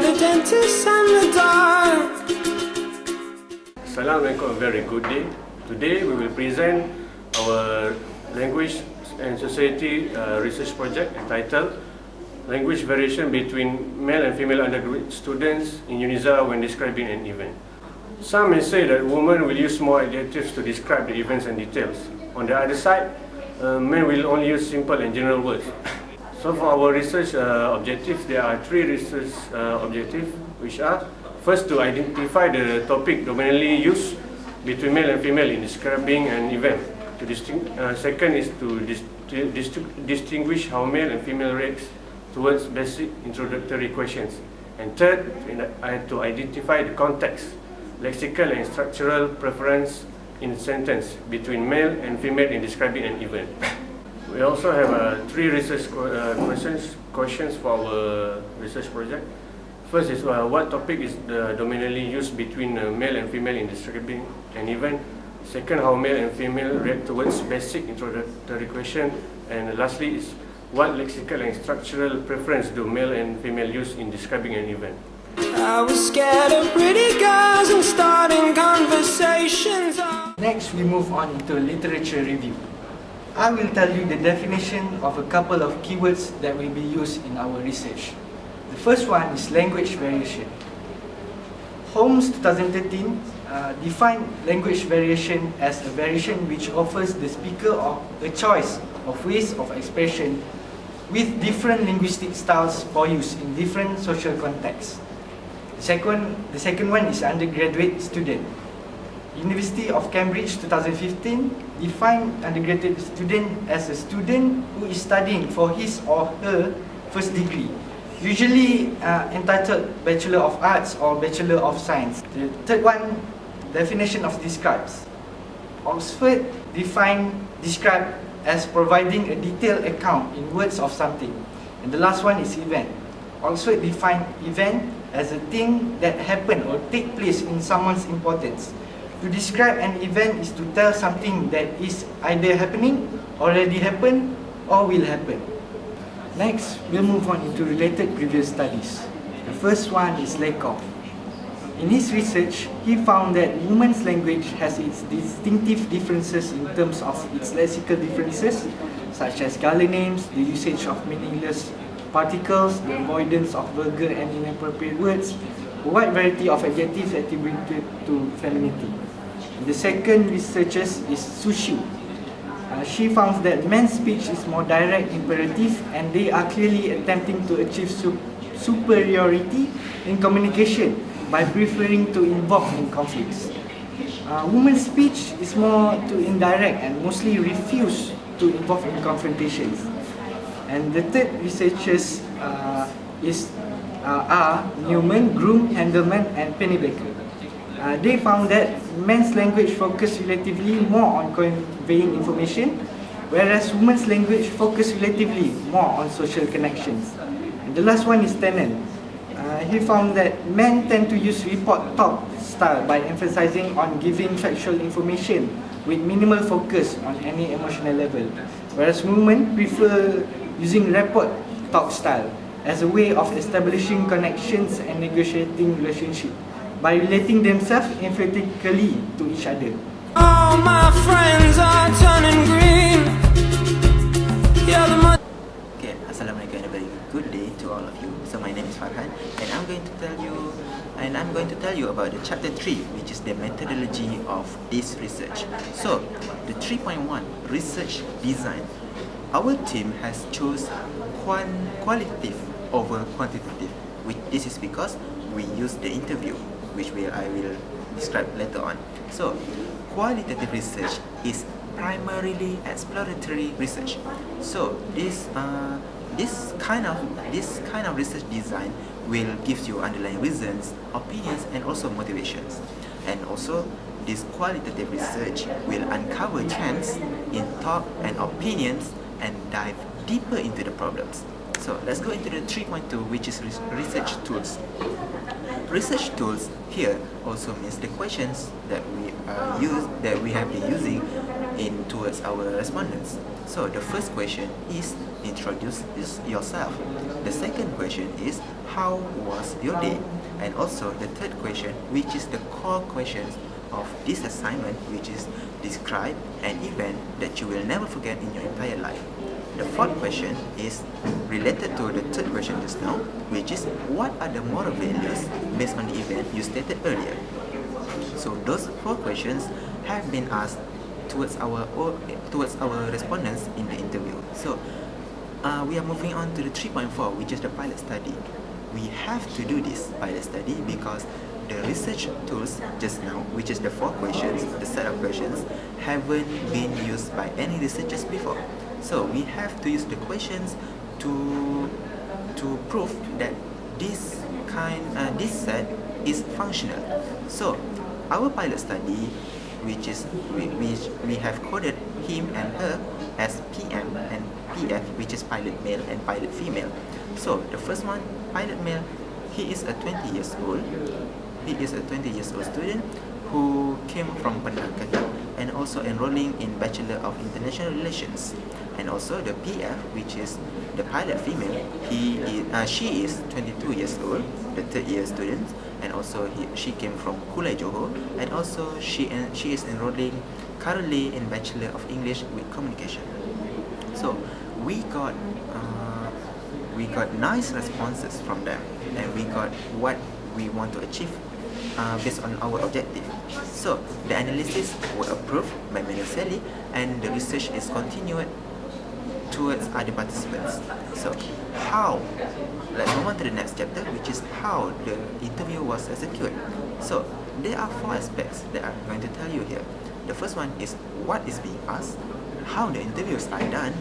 at a dentist and the dark. Assalamualaikum, a very good day. Today we will present our language and society research project entitled Language Variation Between Male and Female Undergraduate Students in UniSZA when Describing an Event. Some may say that women will use more adjectives to describe the events and details. On the other side, men will only use simple and general words. So for our research objectives, there are three research objectives, which are: first, to identify the topic dominantly used between male and female in describing an event. Second is to distinguish how male and female react towards basic introductory questions. And third, to identify the context, lexical and structural preference in a sentence between male and female in describing an event. We also have three research questions for our research project. First is what topic is dominantly used between male and female in describing an event. Second, how male and female react towards basic introductory question. And lastly is what lexical and structural preference do male and female use in describing an event. I was scared of pretty girls and starting conversations. Next, we move on to literature review. I will tell you the definition of a couple of keywords that will be used in our research. The first one is language variation. Holmes 2013 defined language variation as a variation which offers the speaker a choice of ways of expression with different linguistic styles for use in different social contexts. The second one is undergraduate student. University of Cambridge 2015 defined undergraduate student as a student who is studying for his or her first degree, usually entitled Bachelor of Arts or Bachelor of Science. The third one, definition of describes. Oxford defined describe as providing a detailed account in words of something. And the last one is event. Oxford defined event as a thing that happened or take place in someone's importance. To describe an event is to tell something that is either happening, already happened, or will happen. Next, we'll move on into related previous studies. The first one is Lakoff. In his research, he found that women's language has its distinctive differences in terms of its lexical differences, such as galley names, the usage of meaningless particles, the avoidance of vulgar and inappropriate words, a wide variety of adjectives attributed to femininity. The second researcher is Sushu. She found that men's speech is more direct, imperative, and they are clearly attempting to achieve superiority in communication by preferring to involve in conflicts. Women's speech is more indirect and mostly refuse to involve in confrontations. And the third researchers are Newman, Groom, Handelman, and Pennebaker. They found that men's language focus relatively more on conveying information, whereas women's language focus relatively more on social connections. And the last one is Tennant. He found that men tend to use report talk style by emphasizing on giving factual information with minimal focus on any emotional level, whereas women prefer using report talk style as a way of establishing connections and negotiating relationships by relating themselves emphatically to each other. All my friends are turning green. Okay, assalamualaikum and a very good day to all of you. So my name is Farhan, and I'm going to tell you about the chapter 3, which is the methodology of this research. So the 3.1 research design. Our team has chose qualitative over quantitative. This is because we use the interview, which I will describe later on. So, qualitative research is primarily exploratory research. So, this kind of research design will give you underlying reasons, opinions, and also motivations. And also, this qualitative research will uncover trends in thought and opinions and dive deeper into the problems. So let's go into the 3.2, which is research tools. research tools here also means the questions that we have been using in towards our respondents. So the first question is introduce yourself. The second question is how was your day? And also the third question, which is the core questions of this assignment, which is describe an event that you will never forget in your entire life. The fourth question is related to the third question just now, which is what are the moral values based on the event you stated earlier. So those four questions have been asked towards our respondents in the interview. So we are moving on to the 3.4, which is the pilot study. We have to do this pilot study because the research tools just now, which is the four questions, the set of questions, haven't been used by any researchers before. So we have to use the questions to prove that this set is functional. So our pilot study, which we have coded him and her as PM and PF, which is pilot male and pilot female. So the first one, pilot male, he is a 20 years old. He is a 20 years old student who came from Penang and also enrolling in Bachelor of International Relations. And also the PF, which is the pilot female, she is 22 years old, the third year student, and also she came from Kulai Johor, and also she is enrolling currently in Bachelor of English with Communication. So we got nice responses from them, and we got what we want to achieve based on our objective. So the analysis were approved by Mdm Nur Salina, and the research is continued towards other participants. So how, let's move on to the next chapter, which is how the interview was executed. So there are four aspects that I'm going to tell you here. The first one is what is being asked, how the interviews are done,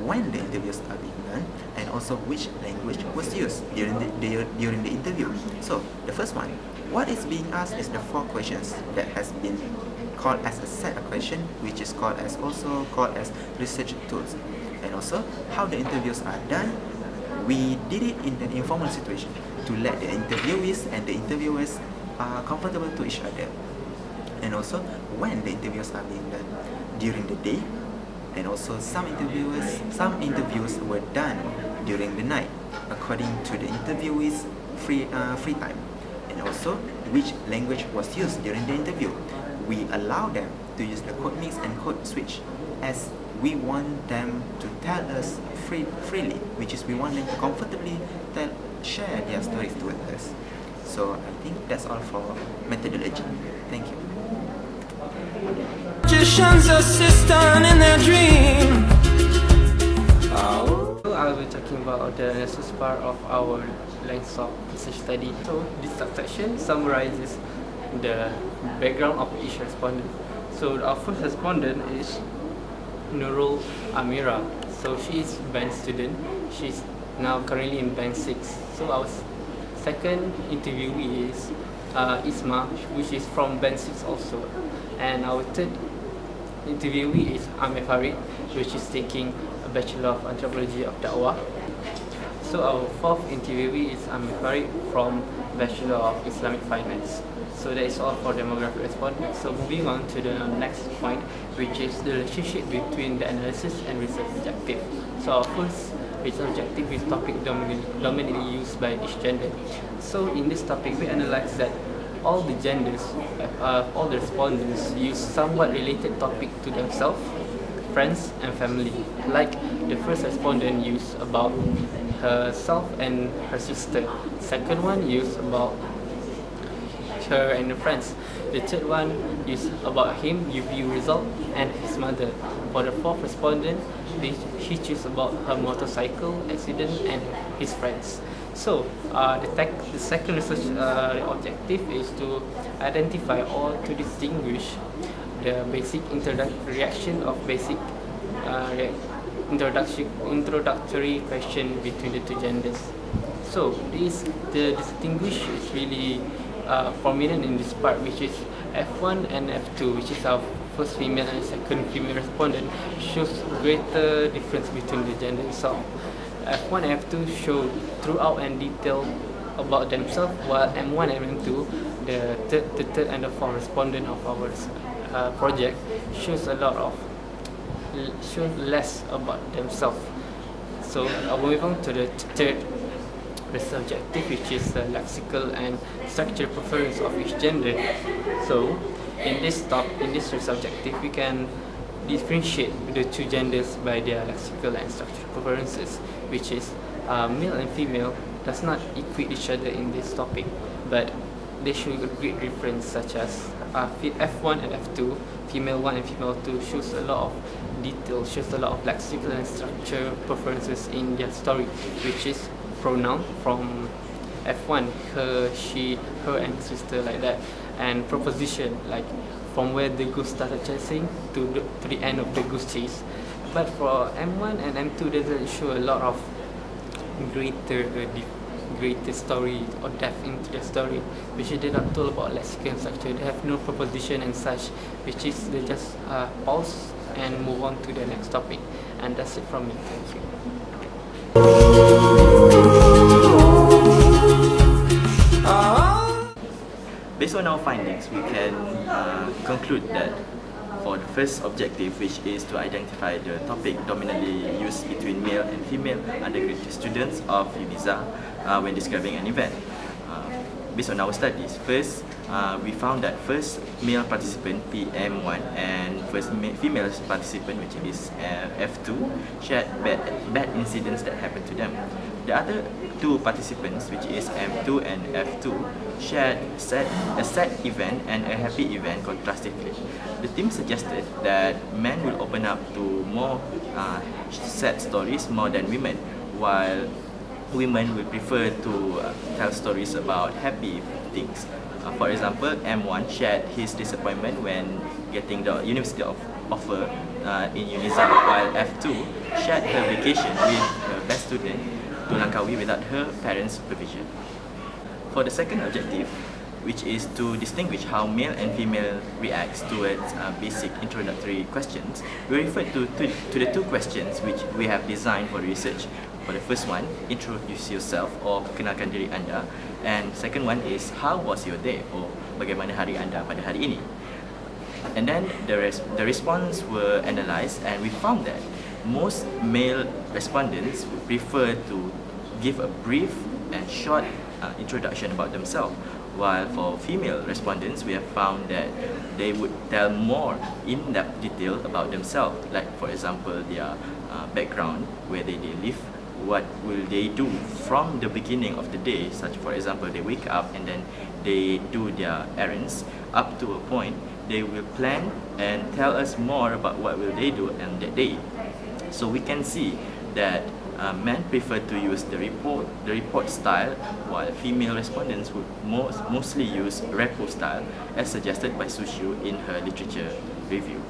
when the interviews are being done, and also which language was used during the interview. So the first one, what is being asked is the four questions that has been called as a set of questions, which is also called as research tools. And also how the interviews are done, we did it in an informal situation to let the interviewees and the interviewers are comfortable to each other. And also when the interviews are being done during the day, and also some interviews were done during the night according to the interviewees' free time. And also which language was used during the interview. We allow them to use the code mix and code switch, as we want them to tell us freely, which is we want them to comfortably share their stories with us. So I think that's all for methodology. Thank you. Magician's assistant in their dream. I'll be talking about the analysis part of our length of research study. So this subsection summarizes the background of each respondent. So our first respondent is Nurul Amira. So she is band student. She's now currently in band 6. So our second interviewee is Ismail, which is from band 6 also. And our third interviewee is Farid, which is taking a Bachelor of Anthropology of Da'wah. So our fourth interviewee is Farid from Bachelor of Islamic Finance. So that is all for demographic respondents. So moving on to the next point, which is the relationship between the analysis and research objective. So our first research objective is topic dominantly used by each gender. So in this topic, we analyze that all the genders, all the respondents use somewhat related topic to themselves, friends and family. Like the first respondent used about herself and her sister. Second one used about her and her friends. The third one is about him, UVU result, and his mother. For the fourth respondent, he chose about her motorcycle accident and his friends. So the second research objective is to identify or to distinguish the basic reaction of basic introductory question between the two genders. So the distinguish is really prominent in this part, which is F1 and F2, which is our first female and second female respondent, shows greater difference between the gender itself. F1 and F2 show throughout and detailed about themselves, while M1 and M2, the third and the fourth respondent of our project, shows less about themselves. So I'll move on to the third subjective, which is the lexical and structural preference of each gender. So in this subjective, we can differentiate the two genders by their lexical and structural preferences, which is male and female does not equate each other in this topic, but they show a great difference, such as F1 and F2, female 1 and female 2 shows a lot of detail, shows a lot of lexical and structural preferences in their story, which is pronoun from F1, her, she, her and sister, like that, and preposition, like from where the goose started chasing to the end of the goose chase. But for M1 and M2 doesn't show a lot of greater story or depth into the story, which is they're not told about lexical and structure. They have no preposition and such, which is they just pause and move on to the next topic. And that's it from me. Thank you. Based on our findings, we can conclude that for the first objective, which is to identify the topic dominantly used between male and female undergraduate students of UniSZA when describing an event. Based on our studies, first we found that first male participant PM1 and first female participant, which is F2, shared bad incidents that happened to them. The other two participants, which is M2 and F2, shared a sad event and a happy event contrastively. The team suggested that men will open up to more sad stories more than women, while women will prefer to tell stories about happy things. For example, M1 shared his disappointment when getting the university offer in UniSZA, while F2 shared her vacation with her best student to Langkawi without her parents' supervision. For the second objective, which is to distinguish how male and female reacts towards basic introductory questions, we refer to the two questions which we have designed for research. For the first one, introduce yourself or kenalkan diri anda, and second one is how was your day or bagaimana hari anda pada hari ini. And then the response were analysed, and we found that most male respondents would prefer to give a brief and short introduction about themselves, while for female respondents, we have found that they would tell more in-depth detail about themselves, like for example their background, where they live, what will they do from the beginning of the day, such for example they wake up and then they do their errands up to a point. They will plan and tell us more about what will they do on that day. So we can see that men prefer to use the report style, while female respondents would mostly use repo style, as suggested by Sushu in her literature review.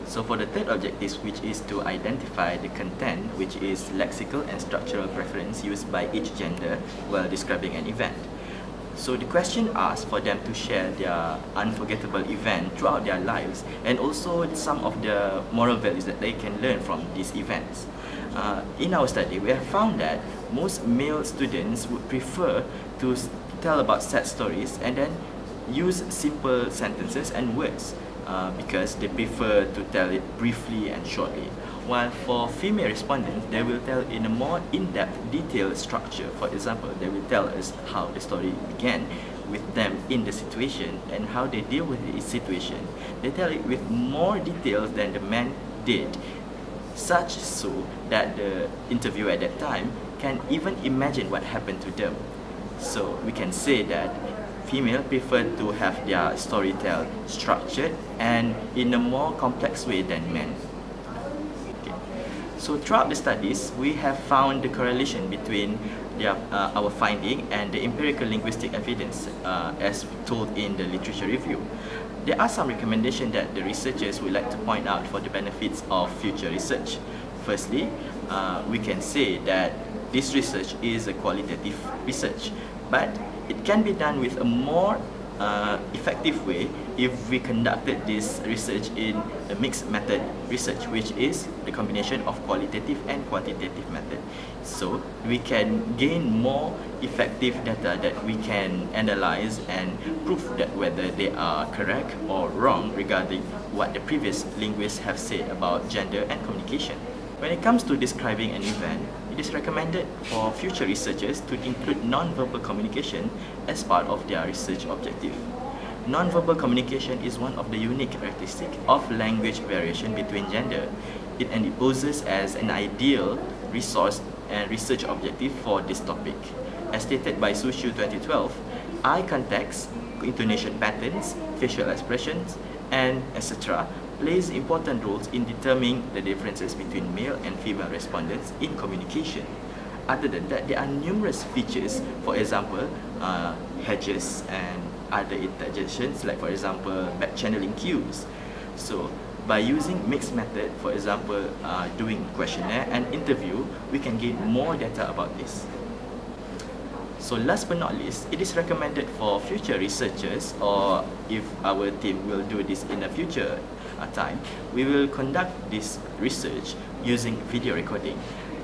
So for the third objective, which is to identify the content, which is lexical and structural preference used by each gender while describing an event. So the question asks for them to share their unforgettable event throughout their lives, and also some of the moral values that they can learn from these events. In our study, we have found that most male students would prefer to tell about sad stories and then use simple sentences and words because they prefer to tell it briefly and shortly. While for female respondents, they will tell in a more in-depth, detailed structure. For example, they will tell us how the story began with them in the situation and how they deal with the situation. They tell it with more details than the men did, such so that the interviewer at that time can even imagine what happened to them. So we can say that female prefer to have their story tell structured and in a more complex way than men. So throughout the studies, we have found the correlation between our finding and the empirical linguistic evidence as told in the literature review. There are some recommendations that the researchers would like to point out for the benefits of future research. Firstly, we can say that this research is a qualitative research, but it can be done with a more effective way if we conducted this research in a mixed method research, which is the combination of qualitative and quantitative method. So we can gain more effective data that we can analyze and prove that whether they are correct or wrong regarding what the previous linguists have said about gender and communication. When it comes to describing an event, it is recommended for future researchers to include non-verbal communication as part of their research objective. Non-verbal communication is one of the unique characteristics of language variation between gender. It poses as an ideal resource and research objective for this topic. As stated by Sushu 2012, eye contacts, intonation patterns, facial expressions, and etc. plays important roles in determining the differences between male and female respondents in communication. Other than that, there are numerous features, for example, hedges and other interjections, like for example, back channeling cues. So, by using mixed method, for example, doing questionnaire and interview, we can gain more data about this. So last but not least, it is recommended for future researchers, or if our team will do this in a future time, we will conduct this research using video recording.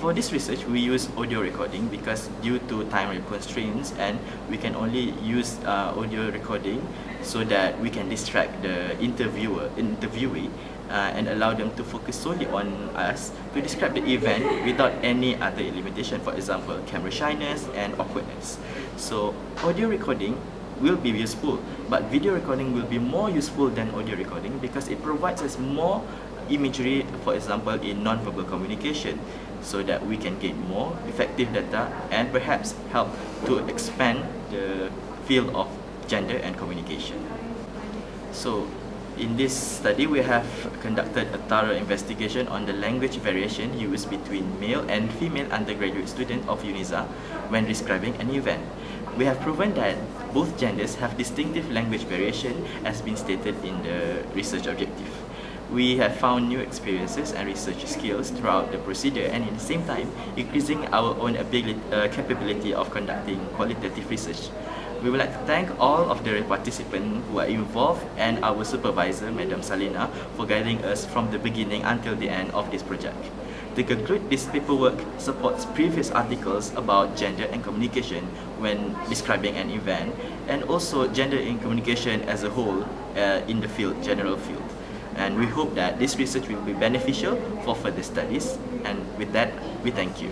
For this research, we use audio recording because due to time constraints, and we can only use audio recording so that we can distract the interviewee and allow them to focus solely on us to describe the event without any other limitation, for example, camera shyness and awkwardness. So audio recording will be useful, but video recording will be more useful than audio recording because it provides us more imagery, for example, in non-verbal communication, so that we can gain more effective data and perhaps help to expand the field of gender and communication. So in this study, we have conducted a thorough investigation on the language variation used between male and female undergraduate students of UniSZA when describing an event. We have proven that both genders have distinctive language variation as been stated in the research objective. We have found new experiences and research skills throughout the procedure, and at the same time increasing our own capability of conducting qualitative research. We would like to thank all of the participants who are involved and our supervisor, Mdm Salina, for guiding us from the beginning until the end of this project. To conclude, this paperwork supports previous articles about gender and communication when describing an event, and also gender and communication as a whole in the general field. And we hope that this research will be beneficial for further studies. And with that, we thank you.